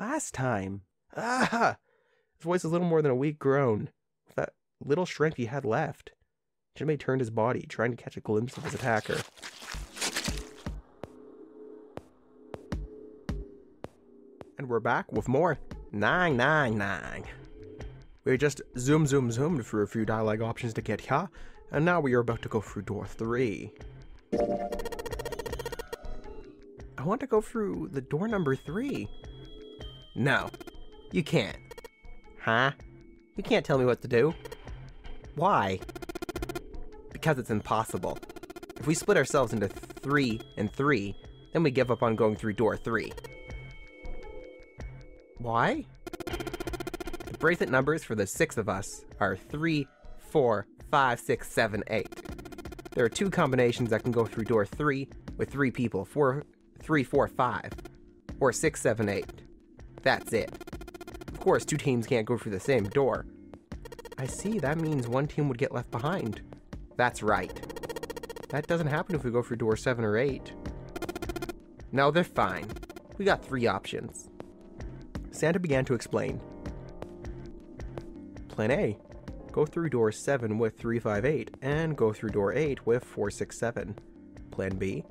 Last time. Ah! His voice is a little more than a weak groan. With that little strength he had left. Junpei turned his body, trying to catch a glimpse of his attacker. And we're back with more 999. We just zoomed through a few dialogue options to get here, and now we are about to go through door 3. I want to go through the door number 3. No, you can't. Huh? You can't tell me what to do. Why? Because it's impossible. If we split ourselves into 3 and 3, then we give up on going through door 3. Why? The bracelet numbers for the 6 of us are 3, 4, 5, 6, 7, 8. There are 2 combinations that can go through door 3 with 3 people, 3, 4, 5, or 6, 7, 8. That's it. Of course, 2 teams can't go through the same door. I see, that means 1 team would get left behind. That's right. That doesn't happen if we go through door 7 or 8. No, they're fine. We got 3 options. Santa began to explain. Plan A. Go through door 7 with 358, and go through door 8 with 467. Plan B.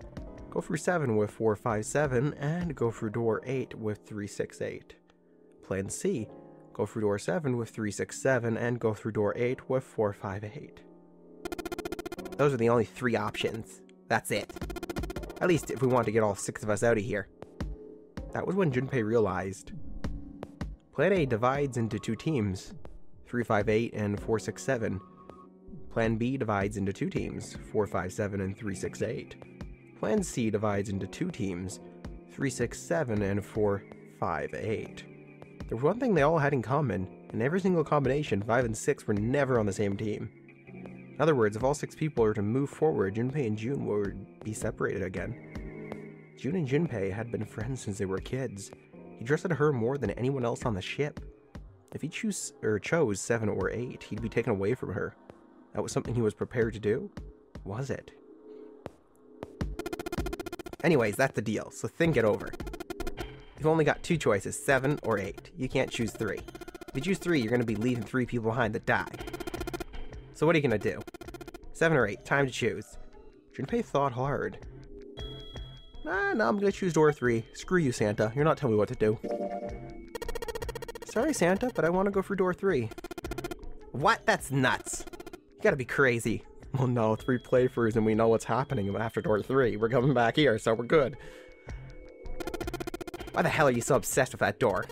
Go through 7 with 457, and go through door 8 with 368. Plan C. Go through door 7 with 367, and go through door 8 with 458. Those are the only 3 options. That's it. At least if we want to get all 6 of us out of here. That was when Junpei realized. Plan A divides into 2 teams, 358 and 467. Plan B divides into 2 teams, 457 and 368. Plan C divides into 2 teams, 367 and 458. There was one thing they all had in common. In every single combination, 5 and 6 were never on the same team. In other words, if all 6 people are to move forward, Junpei and Jun would be separated again. Jun and Junpei had been friends since they were kids. He trusted her more than anyone else on the ship. If he chose 7 or 8, he'd be taken away from her. That was something he was prepared to do? Was it? Anyways, that's the deal, so think it over. You've only got 2 choices, 7 or 8. You can't choose 3. If you choose 3, you're going to be leaving 3 people behind that die. So what are you going to do? 7 or 8, time to choose. Junpei thought hard. No, I'm going to choose door 3. Screw you, Santa. You're not telling me what to do. Sorry, Santa, but I want to go for door 3. What? That's nuts. You gotta be crazy. Well, no, 3 playthroughs and we know what's happening after door 3. We're coming back here, so we're good. Why the hell are you so obsessed with that door?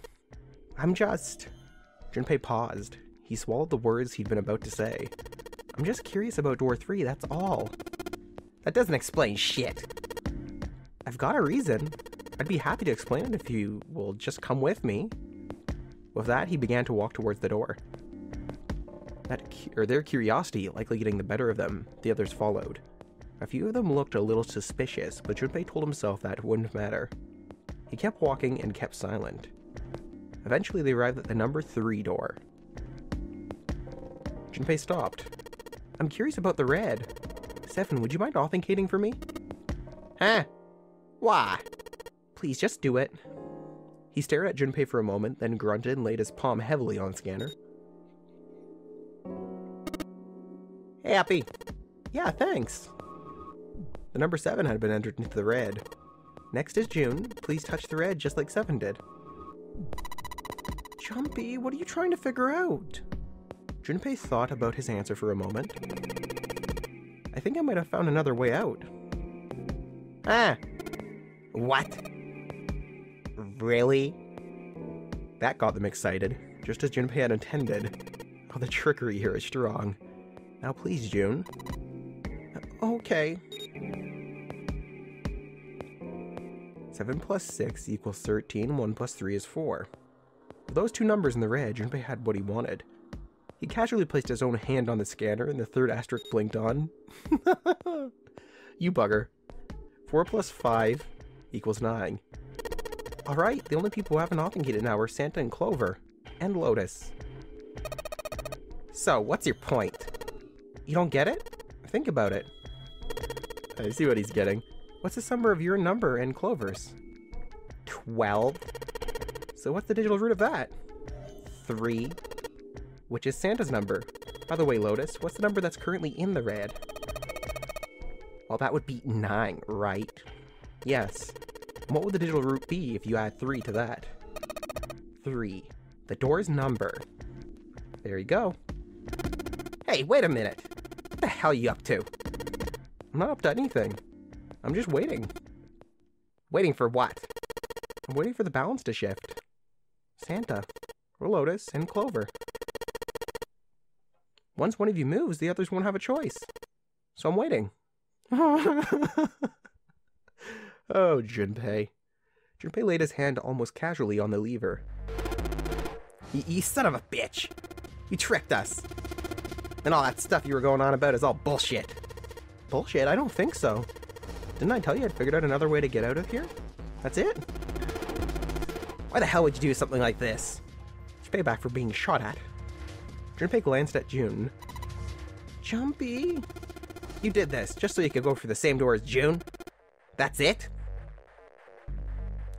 I'm just... Junpei paused. He swallowed the words he'd been about to say. I'm just curious about door 3, that's all. That doesn't explain shit. I've got a reason. I'd be happy to explain it if you will just come with me. With that, he began to walk towards the door. Their curiosity likely getting the better of them, the others followed. A few of them looked a little suspicious, but Junpei told himself that it wouldn't matter. He kept walking and kept silent. Eventually, they arrived at the number 3 door. Junpei stopped. I'm curious about the red. 7, would you mind authenticating for me? Huh? Why? Please, just do it. He stared at Junpei for a moment, then grunted and laid his palm heavily on the scanner. Happy. Yeah, thanks. The number 7 had been entered into the red. Next is June. Please touch the red just like 7 did. Junpei, what are you trying to figure out? Junpei thought about his answer for a moment. I think I might have found another way out. Ah! What? Really? That got them excited, just as Junpei had intended. Oh, the trickery here is strong. Now please, June. Okay. 7 plus 6 equals 13, 1 plus 3 is 4. With those 2 numbers in the red, Junpei had what he wanted. He casually placed his own hand on the scanner and the 3rd asterisk blinked on. You bugger. 4 plus 5 equals 9. Alright, the only people who haven't authenticated now are Santa and Clover. And Lotus. So, what's your point? You don't get it? Think about it. I see what he's getting. What's the sum of your number and Clover's? 12? So what's the digital root of that? 3, which is Santa's number. By the way, Lotus, what's the number that's currently in the red? Well, that would be 9, right? Yes. And what would the digital root be if you add 3 to that? 3. The door's number. There you go. Hey, wait a minute. What the hell are you up to? I'm not up to anything. I'm just waiting. Waiting for what? I'm waiting for the balance to shift. Santa, or Lotus, and Clover. Once one of you moves, the others won't have a choice. So I'm waiting. Oh, Junpei. Junpei laid his hand almost casually on the lever. You son of a bitch! You tricked us! And all that stuff you were going on about is all bullshit. Bullshit? I don't think so. Didn't I tell you I'd figured out another way to get out of here? That's it? Why the hell would you do something like this? It's payback for being shot at. Junpei glanced at June. Jumpy? You did this just so you could go through the same door as June? That's it?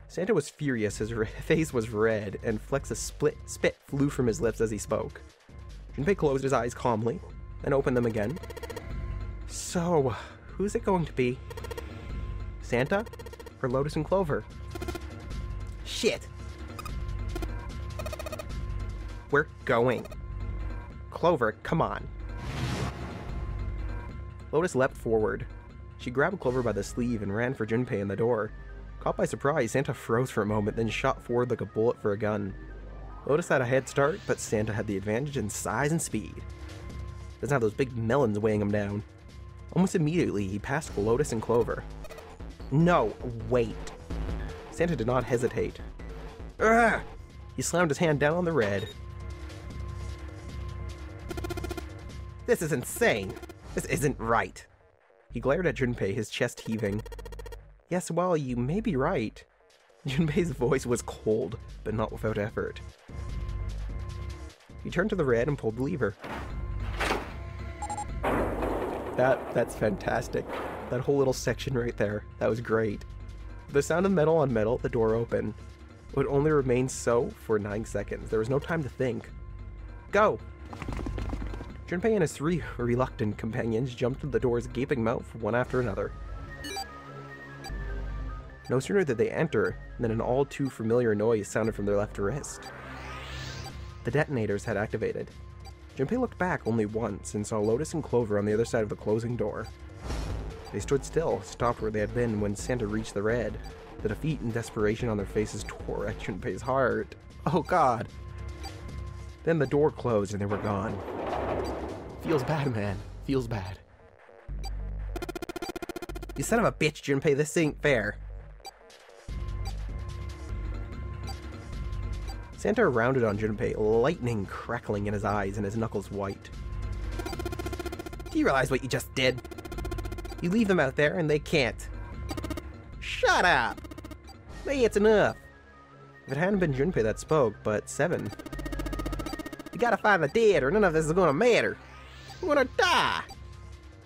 Santa was furious, his face was red, and flecks of spit flew from his lips as he spoke. Junpei closed his eyes calmly, then opened them again. So, who's it going to be? Santa? Or Lotus and Clover? Shit! We're going. Clover, come on. Lotus leapt forward. She grabbed Clover by the sleeve and ran for Junpei in the door. Caught by surprise, Santa froze for a moment, then shot forward like a bullet for a gun. Lotus had a head start, but Santa had the advantage in size and speed. Doesn't have those big melons weighing him down. Almost immediately, he passed Lotus and Clover. No, wait. Santa did not hesitate. Ugh! He slammed his hand down on the red. This is insane. This isn't right. He glared at Junpei, his chest heaving. Yes, well, you may be right. Junpei's voice was cold, but not without effort. He turned to the red and pulled the lever. That's fantastic. That whole little section right there, that was great. The sound of metal on metal, the door opened. It would only remain so for 9 seconds. There was no time to think. Go! Junpei and his 3 reluctant companions jumped to the door's gaping mouth one after another. No sooner did they enter than an all too familiar noise sounded from their left wrist. The detonators had activated. Junpei looked back only once and saw Lotus and Clover on the other side of the closing door. They stood still, stopped where they had been when Santa reached the red. The defeat and desperation on their faces tore at Junpei's heart. Oh god! Then the door closed and they were gone. Feels bad, man. Feels bad. You son of a bitch, Junpei, this ain't fair. Santa rounded on Junpei, lightning crackling in his eyes and his knuckles white. Do you realize what you just did? You leave them out there and they can't. Shut up! Hey, it's enough! If it hadn't been Junpei that spoke, but 7. You gotta find the dead or none of this is gonna matter. I'm gonna die!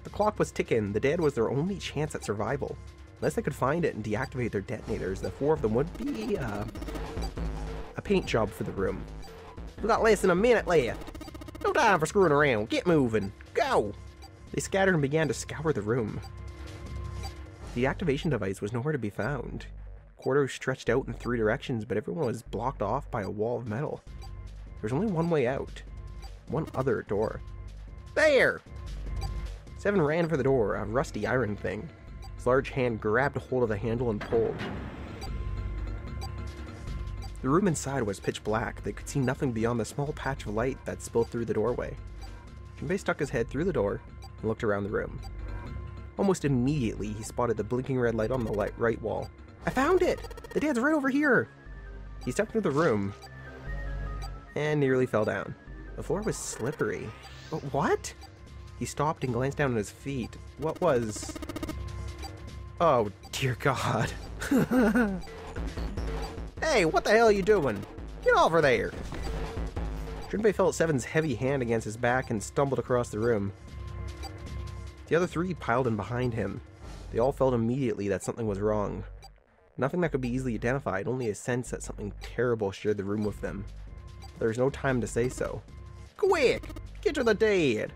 The clock was ticking. The dead was their only chance at survival. Unless they could find it and deactivate their detonators, the 4 of them would be, a paint job for the room. We got less than a minute left. No time for screwing around. Get moving. Go! They scattered and began to scour the room. The activation device was nowhere to be found. Corridors stretched out in 3 directions, but everyone was blocked off by a wall of metal. There was only one way out. One other door. There! 7 ran for the door, a rusty iron thing. His large hand grabbed hold of the handle and pulled. The room inside was pitch black. They could see nothing beyond the small patch of light that spilled through the doorway. Junpei stuck his head through the door and looked around the room. Almost immediately, he spotted the blinking red light on the right wall. I found it! The dad's right over here! He stepped into the room and nearly fell down. The floor was slippery. What? He stopped and glanced down at his feet. What was... Oh, dear God. Hey, what the hell are you doing? Get over there! Junpei felt 7's heavy hand against his back and stumbled across the room. The other 3 piled in behind him. They all felt immediately that something was wrong. Nothing that could be easily identified, only a sense that something terrible shared the room with them. There was no time to say so. Quick! Get to the dead!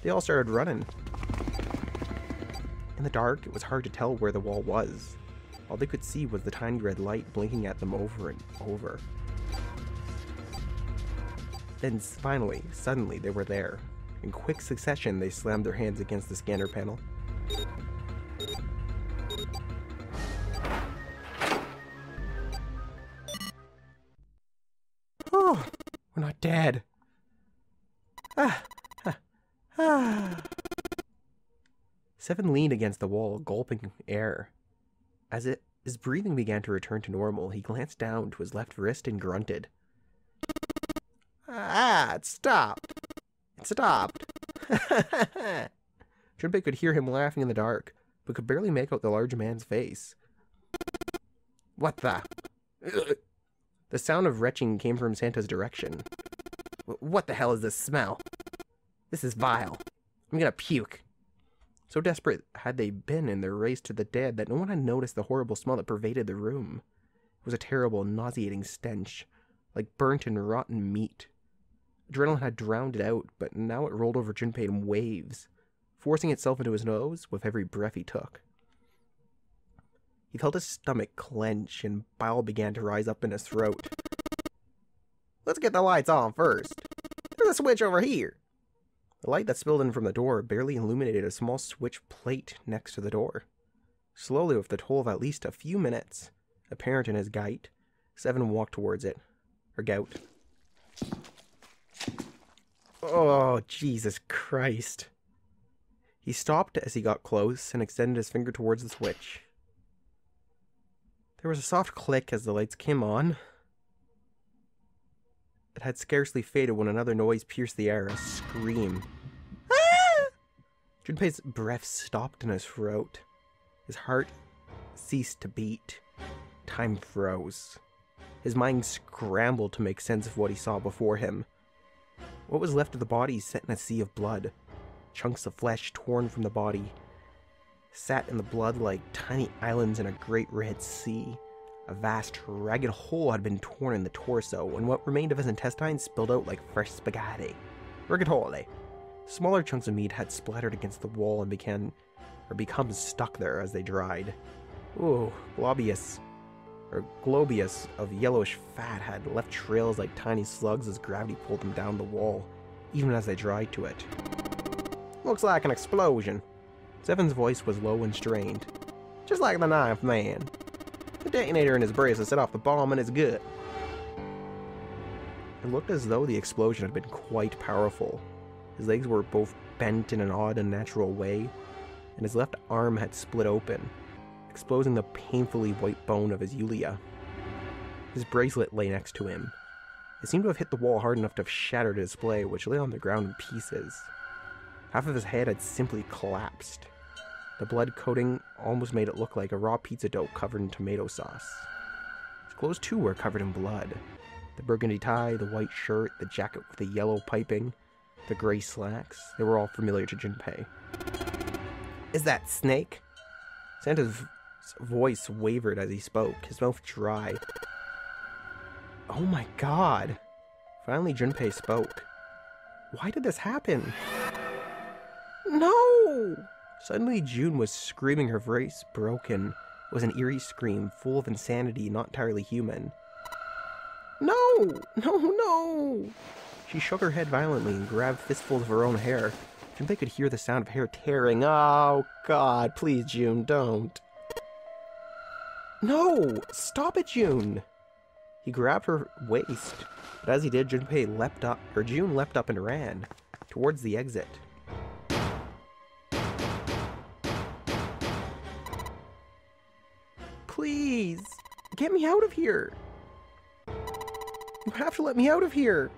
They all started running. In the dark, it was hard to tell where the wall was. All they could see was the tiny red light blinking at them over and over. Then finally, suddenly, they were there. In quick succession, they slammed their hands against the scanner panel. Oh, we're not dead. Seven leaned against the wall, gulping air. As his breathing began to return to normal, he glanced down to his left wrist and grunted. It stopped. It stopped. Junpei could hear him laughing in the dark, but could barely make out the large man's face. What the? The sound of retching came from Santa's direction. What the hell is this smell? This is vile. I'm gonna puke. So desperate had they been in their race to the dead that no one had noticed the horrible smell that pervaded the room. It was a terrible, nauseating stench, like burnt and rotten meat. Adrenaline had drowned it out, but now it rolled over Junpei in waves, forcing itself into his nose with every breath he took. He felt his stomach clench, and bile began to rise up in his throat. Let's get the lights on first. There's a switch over here. The light that spilled in from the door barely illuminated a small switch plate next to the door. Slowly, with the toll of at least a few minutes apparent in his gait, Seven walked towards it. Or gout. Oh, Jesus Christ. He stopped as he got close and extended his finger towards the switch. There was a soft click as the lights came on. It had scarcely faded when another noise pierced the air, a scream. Ah! Junpei's breath stopped in his throat. His heart ceased to beat. Time froze. His mind scrambled to make sense of what he saw before him. What was left of the body sat in a sea of blood. Chunks of flesh torn from the body sat in the blood like tiny islands in a great red sea. A vast, ragged hole had been torn in the torso, and what remained of his intestines spilled out like fresh spaghetti. Rigatoni. Smaller chunks of meat had splattered against the wall and become stuck there as they dried. Ooh, globious of yellowish fat had left trails like tiny slugs as gravity pulled them down the wall, even as they dried to it. Looks like an explosion. Seven's voice was low and strained. Just like the Ninth Man. The detonator in his bracelet set off the bomb in his gut. It looked as though the explosion had been quite powerful. His legs were both bent in an odd, unnatural way, and his left arm had split open, exposing the painfully white bone of his ulea. His bracelet lay next to him. It seemed to have hit the wall hard enough to have shattered his display, which lay on the ground in pieces. Half of his head had simply collapsed. The blood coating almost made it look like a raw pizza dough covered in tomato sauce. His clothes too were covered in blood. The burgundy tie, the white shirt, the jacket with the yellow piping, the gray slacks, they were all familiar to Junpei. Is that Snake? Santa's voice wavered as he spoke, his mouth dry. Oh my god! Finally Junpei spoke. Why did this happen? No! Suddenly June was screaming, her voice broken. It was an eerie scream, full of insanity, not entirely human. No! No, no! She shook her head violently and grabbed fistfuls of her own hair. Junpei could hear the sound of hair tearing. Oh, God, please, June, don't. No! Stop it, June! He grabbed her waist, but as he did, June leapt up and ran towards the exit. Please, get me out of here! You have to let me out of here!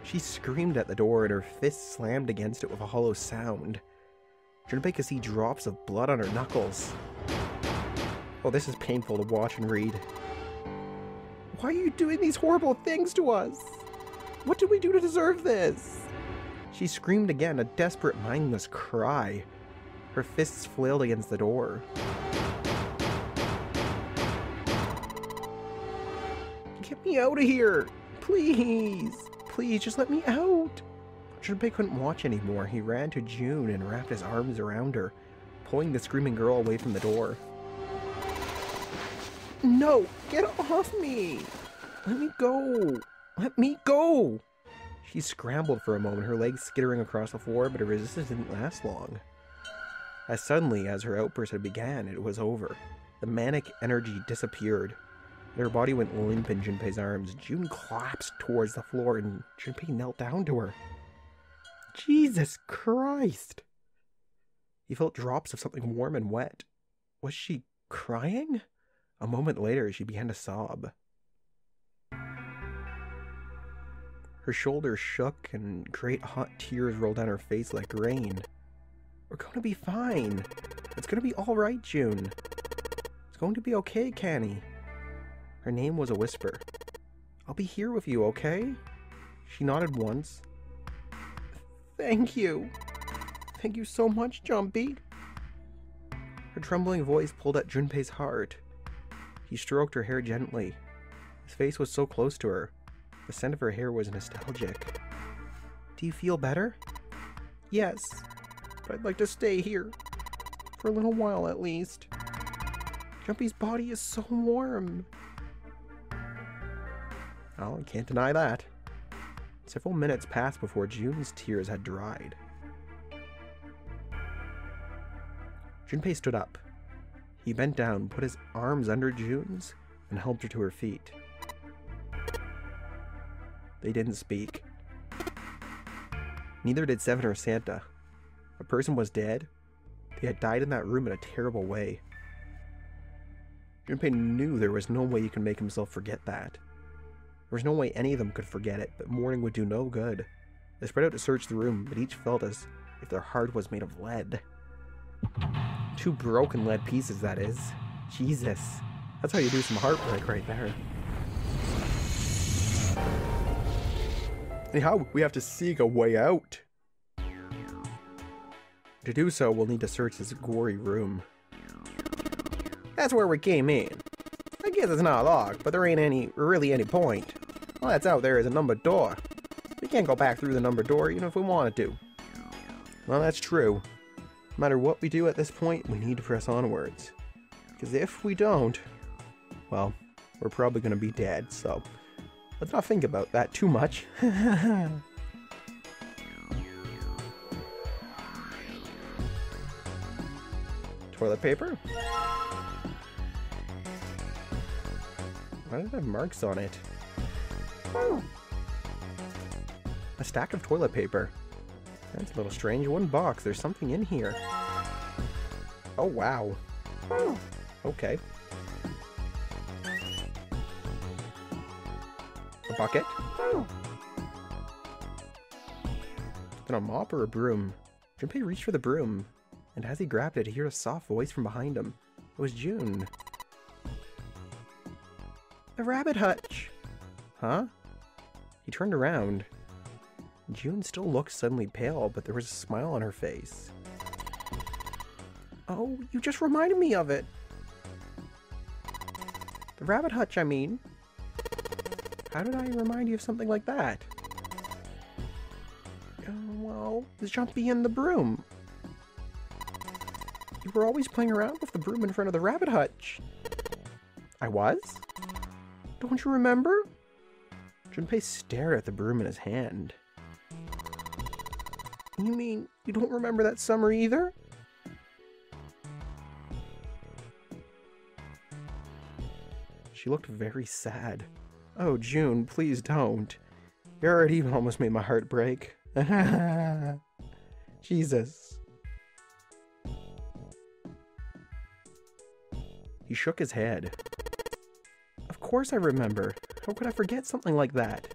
She screamed at the door and her fist slammed against it with a hollow sound. Junpei could see drops of blood on her knuckles. Oh, this is painful to watch and read. Why are you doing these horrible things to us? What did we do to deserve this? She screamed again, a desperate, mindless cry. Her fists flailed against the door. me out of here! Please! Please, just let me out! Junpei couldn't watch anymore. He ran to June and wrapped his arms around her, pulling the screaming girl away from the door. No! Get off me! Let me go! Let me go! She scrambled for a moment, her legs skittering across the floor, but her resistance didn't last long. As suddenly as her outburst had begun, it was over. The manic energy disappeared. Her body went limp in Junpei's arms. June collapsed towards the floor, and Junpei knelt down to her. Jesus Christ! He felt drops of something warm and wet. Was she crying? A moment later, she began to sob. Her shoulders shook, and great hot tears rolled down her face like rain. We're going to be fine. It's going to be all right, June. It's going to be okay, Canny. Her name was a whisper. I'll be here with you, okay? She nodded once. Thank you. Thank you so much, Junpei. Her trembling voice pulled at Junpei's heart. He stroked her hair gently. His face was so close to her. The scent of her hair was nostalgic. Do you feel better? Yes, but I'd like to stay here. For a little while, at least. Junpei's body is so warm. Oh, I can't deny that. Several minutes passed before June's tears had dried. Junpei stood up. He bent down, put his arms under June's, and helped her to her feet. They didn't speak. Neither did Seven or Santa. A person was dead. They had died in that room in a terrible way. Junpei knew there was no way he could make himself forget that. There was no way any of them could forget it, but mourning would do no good. They spread out to search the room, but each felt as if their heart was made of lead. 2 broken lead pieces, that is. Jesus. That's how you do some heartbreak right there. Anyhow, we have to seek a way out. To do so, we'll need to search this gory room. That's where we came in. I guess it's not locked, but there ain't really any point. All that's out there is a numbered door. We can't go back through the numbered door even if we wanted to. Well, that's true. No matter what we do at this point, we need to press onwards. Because if we don't, well, we're probably going to be dead, so let's not think about that too much. Toilet paper? Why does it have marks on it? Oh. A stack of toilet paper. That's a little strange. One box. There's something in here. Oh, wow. Oh. Okay. A bucket? Oh. Then a mop or a broom? Junpei reached for the broom, and as he grabbed it, he heard a soft voice from behind him. It was June. The rabbit hutch! Huh? He turned around. June still looked suddenly pale, but there was a smile on her face. Oh, you just reminded me of it! The rabbit hutch, I mean. How did I remind you of something like that? Well, the Junpei and the broom. You were always playing around with the broom in front of the rabbit hutch. I was? Don't you remember? Junpei stared at the broom in his hand. You mean you don't remember that summer either? She looked very sad. Oh, June, please don't. You already almost made my heart break. Jesus. He shook his head. Of course I remember. How could I forget something like that?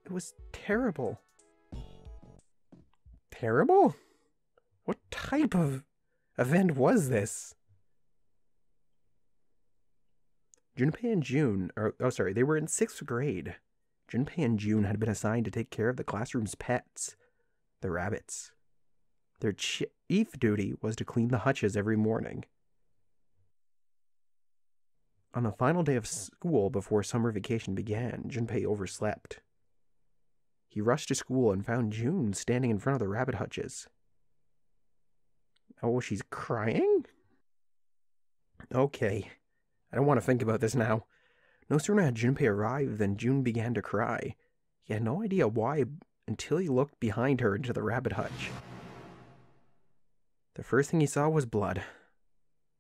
It was terrible. Terrible? What type of event was this? Junpei and June, they were in 6th grade. Junpei and June had been assigned to take care of the classroom's pets, the rabbits. Their chief duty was to clean the hutches every morning. On the final day of school before summer vacation began, Junpei overslept. He rushed to school and found June standing in front of the rabbit hutches. Oh, she's crying? Okay, I don't want to think about this now. No sooner had Junpei arrived than June began to cry. He had no idea why until he looked behind her into the rabbit hutch. The first thing he saw was blood.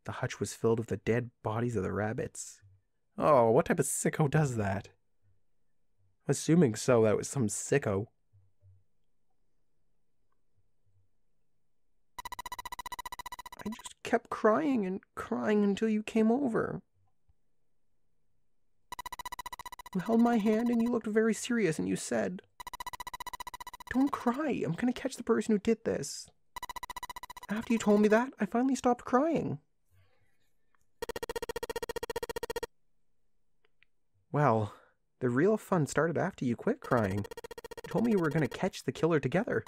The hutch was filled with the dead bodies of the rabbits. Oh, what type of sicko does that? Assuming so, that was some sicko. I just kept crying and crying until you came over. You held my hand and you looked very serious and you said, "Don't cry, I'm gonna catch the person who did this." After you told me that, I finally stopped crying. Well, the real fun started after you quit crying. You told me you were going to catch the killer together.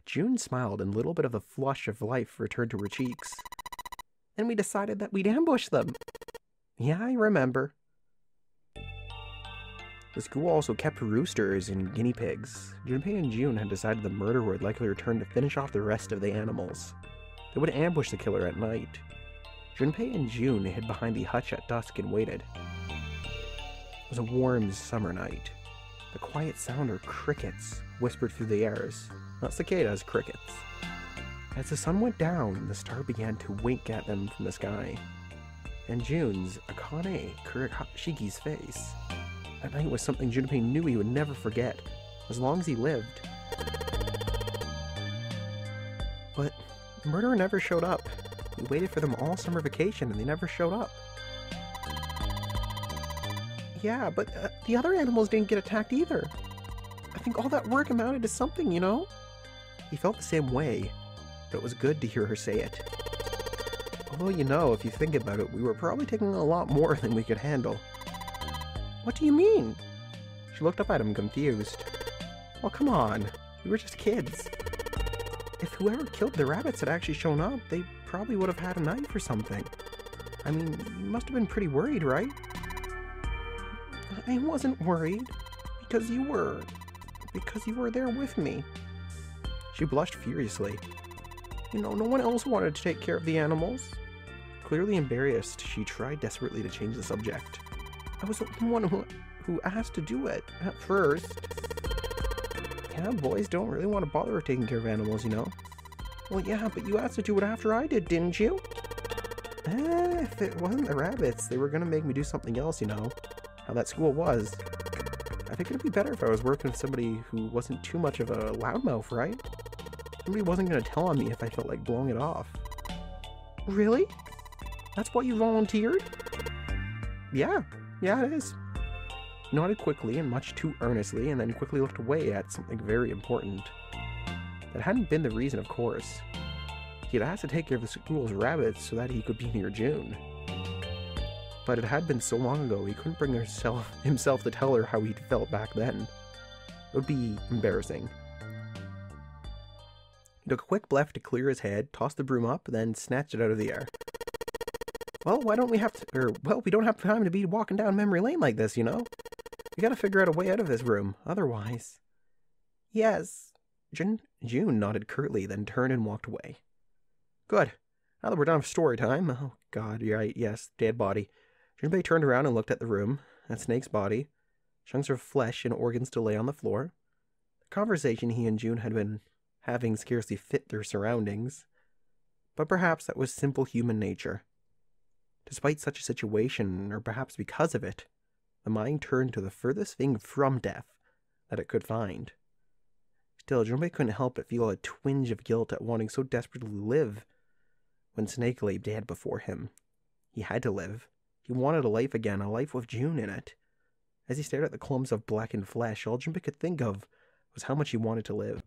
June smiled and a little bit of the flush of life returned to her cheeks. Then we decided that we'd ambush them. Yeah, I remember. The school also kept roosters and guinea pigs. Junpei and June had decided the murderer would likely return to finish off the rest of the animals. They would ambush the killer at night. Junpei and June hid behind the hutch at dusk and waited. It was a warm summer night. The quiet sound of crickets whispered through the airs, not cicadas, crickets. As the sun went down, the star began to wink at them from the sky. And June's Akane Kuroshiki's face. That night was something Junpei knew he would never forget, as long as he lived. But the murderer never showed up. We waited for them all summer vacation and they never showed up. Yeah, but the other animals didn't get attacked either. I think all that work amounted to something, you know? He felt the same way, but it was good to hear her say it. Although, you know, if you think about it, we were probably taking a lot more than we could handle. What do you mean? She looked up at him, confused. Well, come on. We were just kids. If whoever killed the rabbits had actually shown up, they probably would have had a knife or something. I mean, you must have been pretty worried, right? I wasn't worried. Because you were. Because you were there with me. She blushed furiously. You know, no one else wanted to take care of the animals. Clearly embarrassed, she tried desperately to change the subject. I was the one who asked to do it at first. Yeah, boys don't really want to bother with taking care of animals, you know. Well, yeah, but you asked to do it after I did, didn't you? If it wasn't the rabbits, they were going to make me do something else, you know. How that school was. I think it'd be better if I was working with somebody who wasn't too much of a loudmouth, right? Somebody wasn't going to tell on me if I felt like blowing it off. Really? That's what you volunteered? Yeah, it is. He nodded quickly and much too earnestly, and then quickly looked away at something very important. That hadn't been the reason, of course. He had asked to take care of the school's rabbits so that he could be near June. But it had been so long ago, he couldn't bring himself to tell her how he'd felt back then. It would be embarrassing. He took a quick breath to clear his head, tossed the broom up, then snatched it out of the air. Well, we don't have time to be walking down memory lane like this, you know? We gotta figure out a way out of this room, otherwise... Yes. June nodded curtly, then turned and walked away. Good. Now that we're done with story time... Oh, God, you're right, yes, dead body. Junpei turned around and looked at the room, at Snake's body. Chunks of flesh and organs to lay on the floor. The conversation he and June had been having scarcely fit their surroundings. But perhaps that was simple human nature. Despite such a situation, or perhaps because of it, the mind turned to the furthest thing from death that it could find. Still, Junpei couldn't help but feel a twinge of guilt at wanting so desperately to live when Snake lay dead before him. He had to live. He wanted a life again, a life with June in it. As he stared at the clumps of blackened flesh, all Junpei could think of was how much he wanted to live.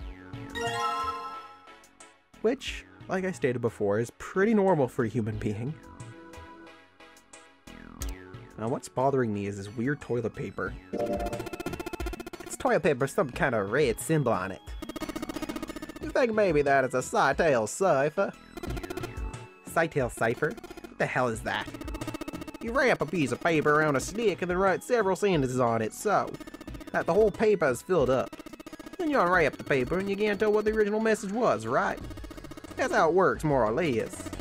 Which, like I stated before, is pretty normal for a human being. Now what's bothering me is this weird toilet paper. It's toilet paper with some kind of red symbol on it. You think maybe that is a Cytail cipher? Cytail cipher? What the hell is that? You wrap a piece of paper around a stick and then write several sentences on it so that the whole paper is filled up. Then you unwrap the paper and you can't tell what the original message was, right? That's how it works, more or less.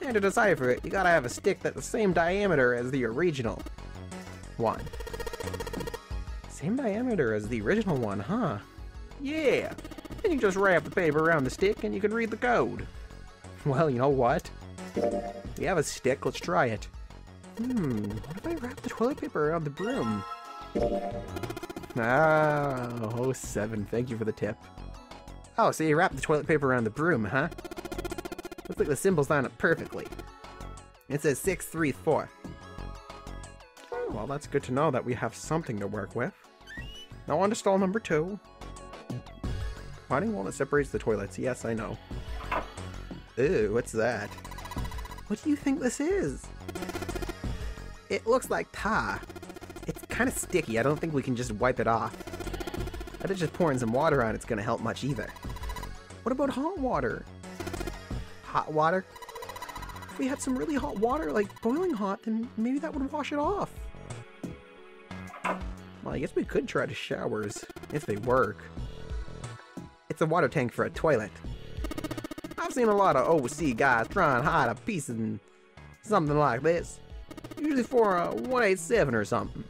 And to decipher it, you gotta have a stick that's the same diameter as the original one. Same diameter as the original one, huh? Yeah! Then you just wrap the paper around the stick and you can read the code. Well, you know what? We have a stick, let's try it. What if I wrap the toilet paper around the broom? Oh, 7, thank you for the tip. Oh, so you wrap the toilet paper around the broom, huh? Looks like the symbols line up perfectly. It says 634. Well, that's good to know that we have something to work with. Now on to stall number 2. Potting wall that separates the toilets. Yes, I know. Ooh, what's that? What do you think this is? It looks like tar. It's kind of sticky. I don't think we can just wipe it off. I bet just pouring some water on it's gonna help much either. What about hot water? Hot water? If we had some really hot water, like boiling hot, then maybe that would wash it off. Well, I guess we could try the showers, if they work. It's a water tank for a toilet. I've seen a lot of OC guys try and hide a piece in something like this. Usually for a 187 or something.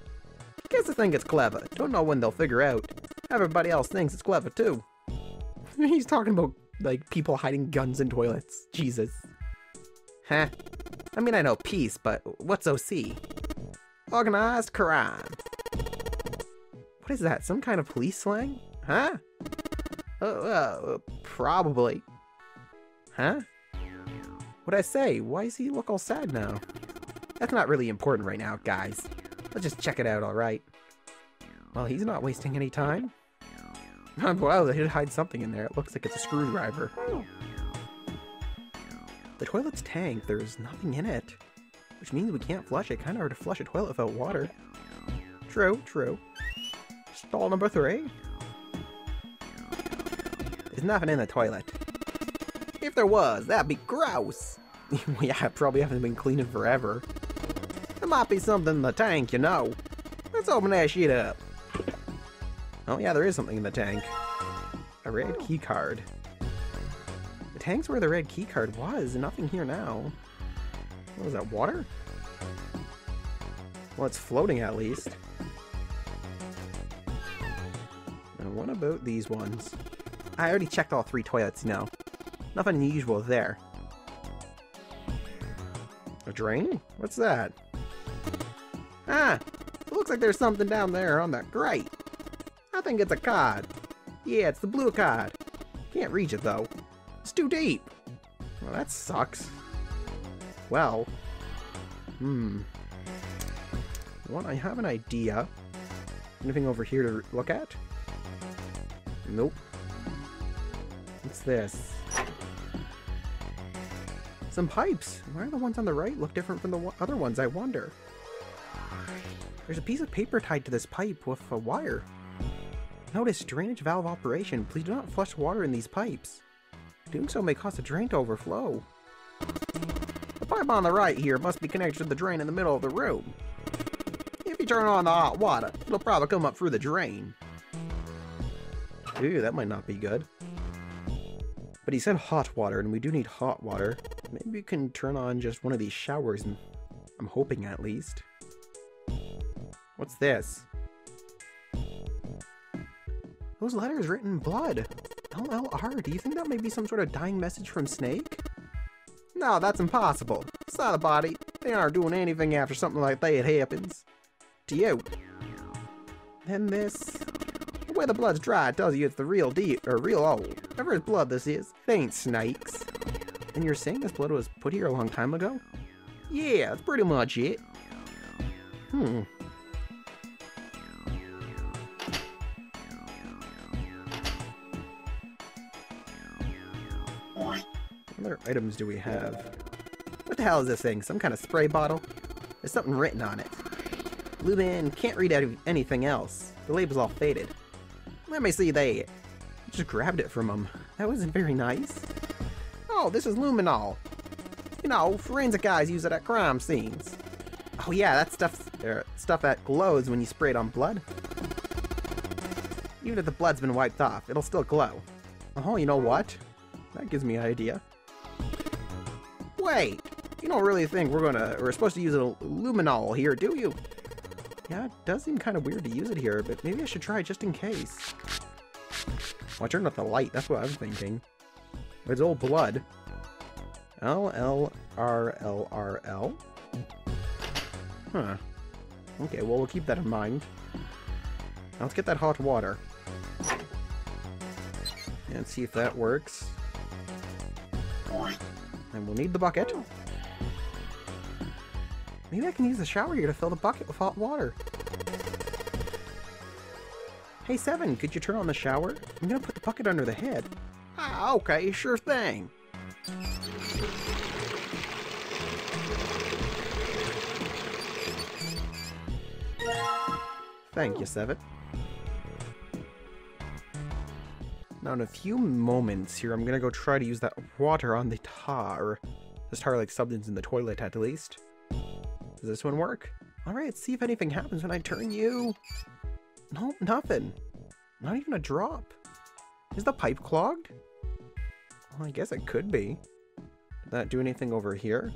Guess I think it's clever. Don't know when they'll figure out. Everybody else thinks it's clever too. He's talking about, like, people hiding guns in toilets. Jesus. Huh? I mean, I know peace, but what's OC? Organized crime. What is that? Some kind of police slang? Huh? Probably. Huh? What'd I say? Why does he look all sad now? That's not really important right now, guys. Let's just check it out, alright? Well, he's not wasting any time. Well, they did hide something in there. It looks like it's a screwdriver. The toilet's tank, there's nothing in it. Which means we can't flush it. Kinda hard to flush a toilet without water. True, true. Stall number 3. There's nothing in the toilet. If there was, that'd be gross. Yeah, probably haven't been cleaning forever. There might be something in the tank, you know. Let's open that shit up. Oh yeah, there is something in the tank. A red key card. The tank's where the red key card was, and nothing here now. What was that, water? Well, it's floating at least. And what about these ones? I already checked all 3 toilets, you know. Nothing unusual there. A drain? What's that? Ah! It looks like there's something down there on that grate. I think it's a cod. Yeah, it's the blue cod. Can't reach it though. It's too deep. Well, that sucks. Well. Well, I have an idea. Anything over here to look at? Nope. What's this? Some pipes. Why are the ones on the right look different from the other ones, I wonder? There's a piece of paper tied to this pipe with a wire. Notice drainage valve operation. Please do not flush water in these pipes. Doing so may cause the drain to overflow. The pipe on the right here must be connected to the drain in the middle of the room. If you turn on the hot water, it'll probably come up through the drain. Ooh, that might not be good. But he said hot water, and we do need hot water. Maybe we can turn on just one of these showers, and I'm hoping at least. What's this? Those letters written in blood. LLR, do you think that may be some sort of dying message from Snake? No, that's impossible. It's not a body. They aren't doing anything after something like that happens. To you. Then this... The way the blood's dry tells you it's the real real old. Whatever his blood this is, it ain't Snake's. And you're saying this blood was put here a long time ago? Yeah, that's pretty much it. What other items do we have? What the hell is this thing? Some kind of spray bottle? There's something written on it. Lumen, can't read out anything else. The label's all faded. Let me see that. Just grabbed it from him. That wasn't very nice. Oh, this is luminol. You know, forensic guys use it at crime scenes. Oh yeah, that stuff that glows when you spray it on blood. Even if the blood's been wiped off, it'll still glow. Oh, you know what? That gives me an idea. Wait! You don't really think we're supposed to use a luminol here, do you? Yeah, it does seem kind of weird to use it here, but maybe I should try it just in case. Well, I turned off the light, that's what I was thinking. It's old blood. L-L-R-L-R-L. Huh. Okay, well, we'll keep that in mind. Now let's get that hot water. And see if that works. And we'll need the bucket. Maybe I can use the shower here to fill the bucket with hot water. Hey, Seven, could you turn on the shower? I'm gonna put the bucket under the head. Ah, okay, sure thing. Thank you, Seven. Now, in a few moments here, I'm gonna go try to use that water on the tar. This tar-like substance in the toilet, at least. Does this one work? Alright, let's see if anything happens when I turn you. No, nothing. Not even a drop. Is the pipe clogged? Well, I guess it could be. Did that do anything over here?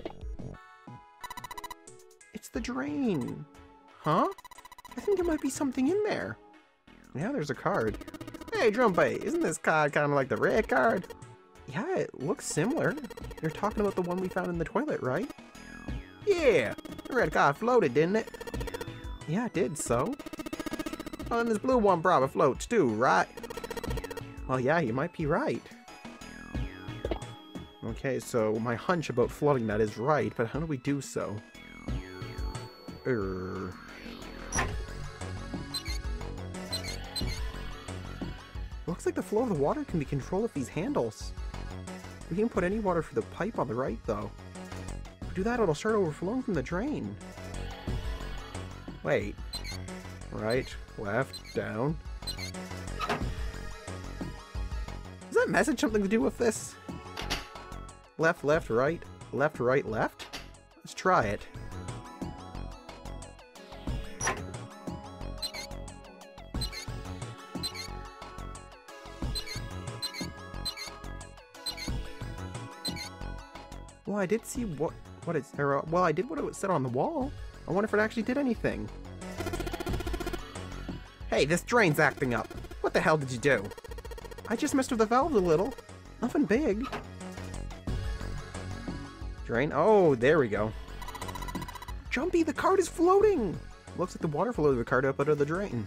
It's the drain. Huh? I think there might be something in there. Yeah, there's a card. Hey, Junpei, isn't this card kind of like the red card? Yeah, it looks similar. You're talking about the one we found in the toilet, right? Yeah, the red card floated, didn't it? Yeah, it did, so? Oh, and this blue one probably floats too, right? Well, yeah, you might be right. Okay, so my hunch about flooding that is right, but how do we do so? Looks like the flow of the water can be controlled with these handles. We can put any water through the pipe on the right, though. If we do that, it'll start overflowing from the drain. Wait. Right, left, down. Does that message something to do with this? Left, left, right, left, right, left? Let's try it. Well, I did see what it's, well, I did what it said on the wall. I wonder if it actually did anything. Hey, this drain's acting up. What the hell did you do? I just messed with the valve a little. Nothing big. Drain? Oh, there we go. Jumpy, the card is floating! Looks like the water flowed the card up out of the drain.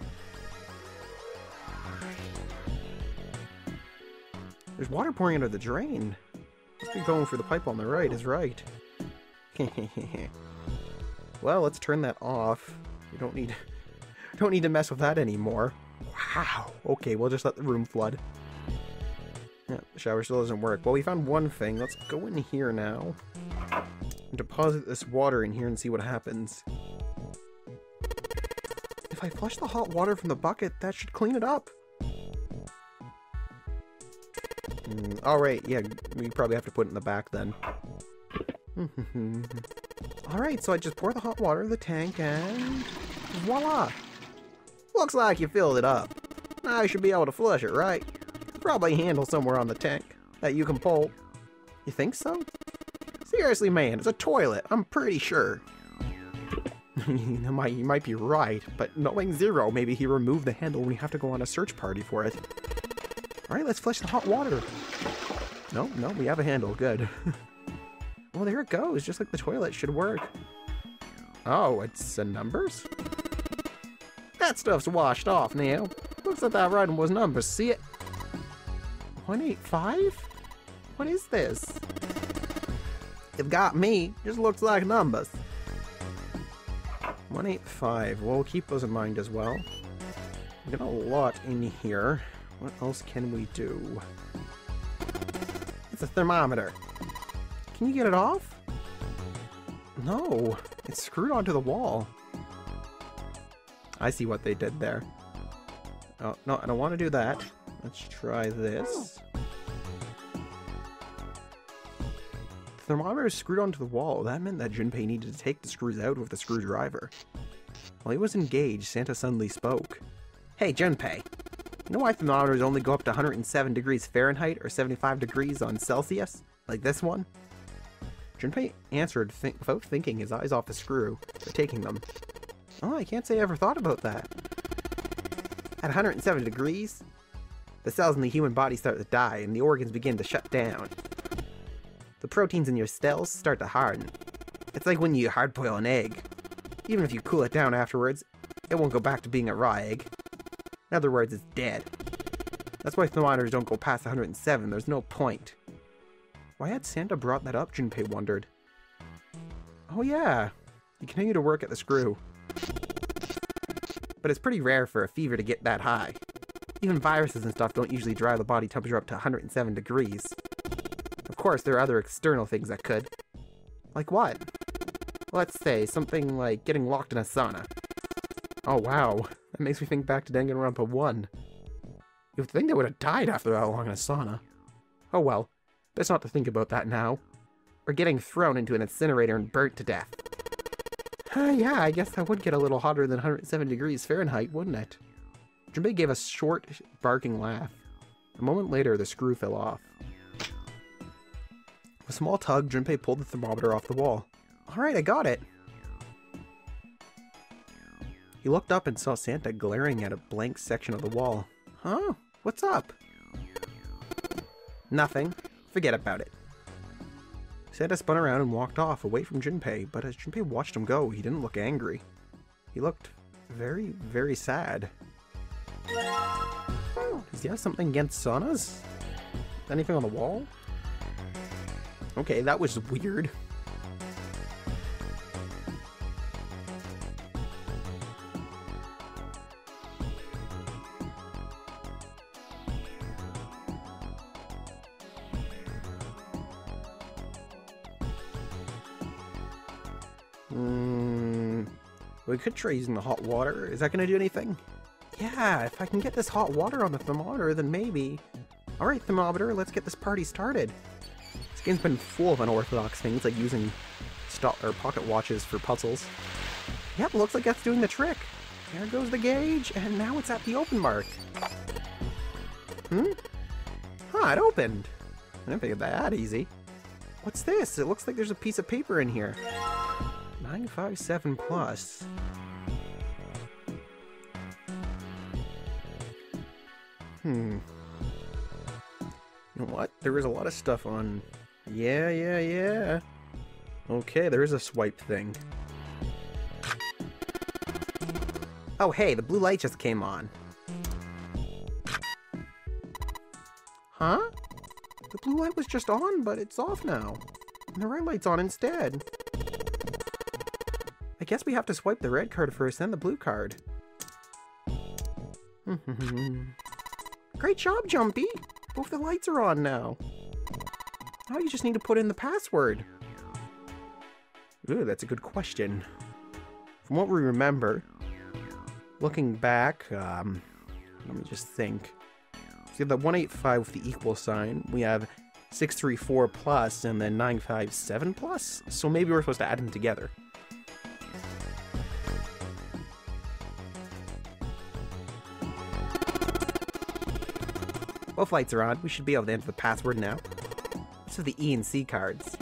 There's water pouring out of the drain. Must be going for the pipe on the right is right. Well, let's turn that off. We don't need to mess with that anymore. Wow. Okay, we'll just let the room flood. Yeah, the shower still doesn't work. Well, we found one thing. Let's go in here now and deposit this water in here and see what happens. If I flush the hot water from the bucket, that should clean it up. Alright, yeah, we probably have to put it in the back then. Alright, so I just pour the hot water in the tank and voila! Looks like you filled it up. Now you should be able to flush it, right? Probably a handle somewhere on the tank that you can pull. You think so? Seriously, man, it's a toilet, I'm pretty sure. You might be right, but knowing Zero, maybe he removed the handle when we have to go on a search party for it. Alright, let's flush the hot water. No, we have a handle. Good. Well, there it goes. Just like the toilet should work. Oh, it's numbers? That stuff's washed off now. Looks like that writing was numbers. See it? 185? What is this? It got me. Just looks like numbers. 185. Well, we'll keep those in mind as well. We got a lot in here. What else can we do? It's a thermometer. Can you get it off? No, it's screwed onto the wall. I see what they did there. Oh, no, I don't want to do that. Let's try this. thermometer is screwed onto the wall. That meant that Junpei needed to take the screws out with a screwdriver. While he was engaged, Santa suddenly spoke. Hey, Junpei. You know why thermometers only go up to 107 degrees Fahrenheit or 75 degrees on Celsius? Like this one? Junpei answered without thinking, his eyes off the screw, but taking them. Oh, I can't say I ever thought about that. At 107 degrees, the cells in the human body start to die and the organs begin to shut down. The proteins in your cells start to harden. It's like when you hard-boil an egg. Even if you cool it down afterwards, it won't go back to being a raw egg. In other words, it's dead. That's why thermometers don't go past 107, there's no point. Why had Santa brought that up, Junpei wondered. Oh yeah, you continue to work at the screw. But it's pretty rare for a fever to get that high. Even viruses and stuff don't usually drive the body temperature up to 107 degrees. Of course, there are other external things that could. Like what? Let's say something like getting locked in a sauna. Oh wow, that makes me think back to Danganronpa 1. You'd think they would have died after that long in a sauna. Oh well, best not to think about that now. Or getting thrown into an incinerator and burnt to death. Yeah, I guess that would get a little hotter than 107 degrees Fahrenheit, wouldn't it? Junpei gave a short, barking laugh. A moment later, the screw fell off. With a small tug, Junpei pulled the thermometer off the wall. Alright, I got it! He looked up and saw Santa glaring at a blank section of the wall. Huh? What's up? Nothing. Forget about it. Santa spun around and walked off, away from Junpei, but as Junpei watched him go, he didn't look angry. He looked very, very sad. Does he have something against saunas? Anything on the wall? Okay, that was weird. We could try using the hot water. Is that going to do anything? Yeah, if I can get this hot water on the thermometer, then maybe. Alright, thermometer, let's get this party started. This game's been full of unorthodox things, like using pocket watches for puzzles. Yep, looks like that's doing the trick. There goes the gauge, and now it's at the open mark. Huh, it opened. I didn't think it that easy. What's this? It looks like there's a piece of paper in here. 957 plus. You know what? There is a lot of stuff on... Yeah. Okay, there is a swipe thing. Oh hey, the blue light just came on. Huh? The blue light was just on, but it's off now. And the red light's on instead. I guess we have to swipe the red card first, then the blue card. Great job, Jumpy! Both the lights are on now. Now you just need to put in the password. Ooh, that's a good question. From what we remember, looking back, let me just think. So we have the 185 with the equal sign. We have 634 plus and then 957 plus. So maybe we're supposed to add them together. Both lights are on. We should be able to enter the password now. These are the E and C cards.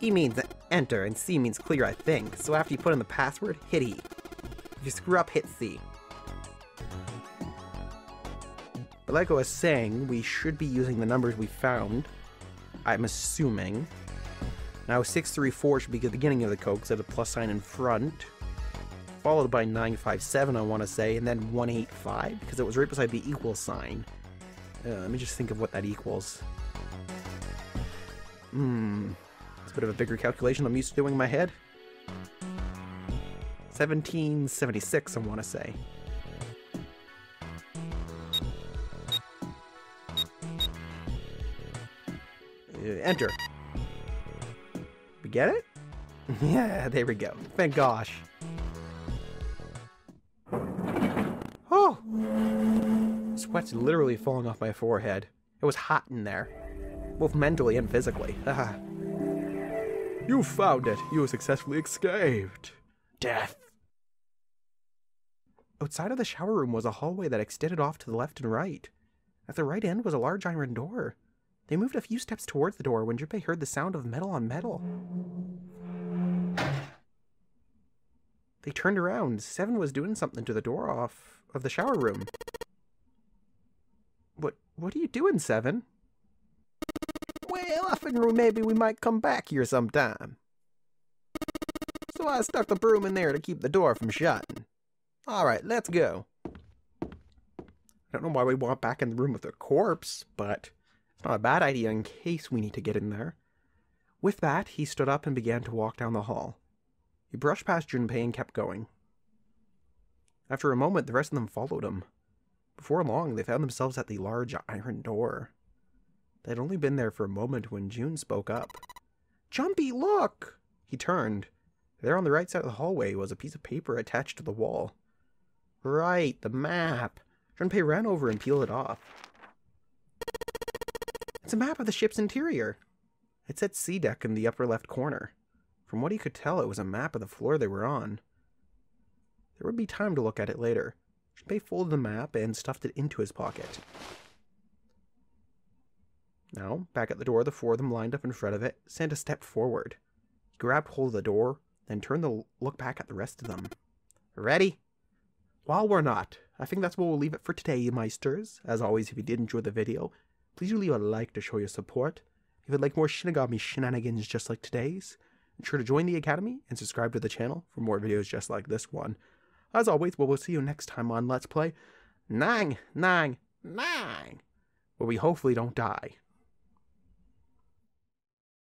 E means enter and C means clear, I think. So after you put in the password, hit E. If you screw up, hit C. But like I was saying, we should be using the numbers we found. I'm assuming. Now 634 should be the beginning of the code because it has a plus sign in front. Followed by 957, I want to say, and then 185 because it was right beside the equal sign. Let me just think of what that equals. It's a bit of a bigger calculation I'm used to doing in my head. 1776, I want to say. Enter. We get it? Yeah, there we go. Thank gosh. Oh! Sweat's literally falling off my forehead. It was hot in there. Both mentally and physically. You found it! You have successfully escaped! Death! Outside of the shower room was a hallway that extended off to the left and right. At the right end was a large iron door. They moved a few steps towards the door when Junpei heard the sound of metal on metal. They turned around. Seven was doing something to the door off of the shower room. What are you doing, Seven? Well, I figured maybe we might come back here sometime. So I stuck the broom in there to keep the door from shutting. Alright, let's go. I don't know why we want back in the room with a corpse, but it's not a bad idea in case we need to get in there. With that, he stood up and began to walk down the hall. He brushed past Junpei and kept going. After a moment, the rest of them followed him. Before long, they found themselves at the large iron door. They had only been there for a moment when June spoke up. Junpei, look! He turned. There on the right side of the hallway was a piece of paper attached to the wall. Right, the map. Junpei ran over and peeled it off. It's a map of the ship's interior. It said sea deck in the upper left corner. From what he could tell, it was a map of the floor they were on. There would be time to look at it later. Junpei folded the map and stuffed it into his pocket. Now, back at the door, the four of them lined up in front of it, sent a step forward. He grabbed hold of the door, then turned to look back at the rest of them. Ready? Well, we're not. I think that's where we'll leave it for today, Meisters. As always, if you did enjoy the video, please do leave a like to show your support. If you'd like more Shinigami shenanigans just like today's, ensure to join the Academy and subscribe to the channel for more videos just like this one. As always, we'll see you next time on Let's Play 999, where we hopefully don't die.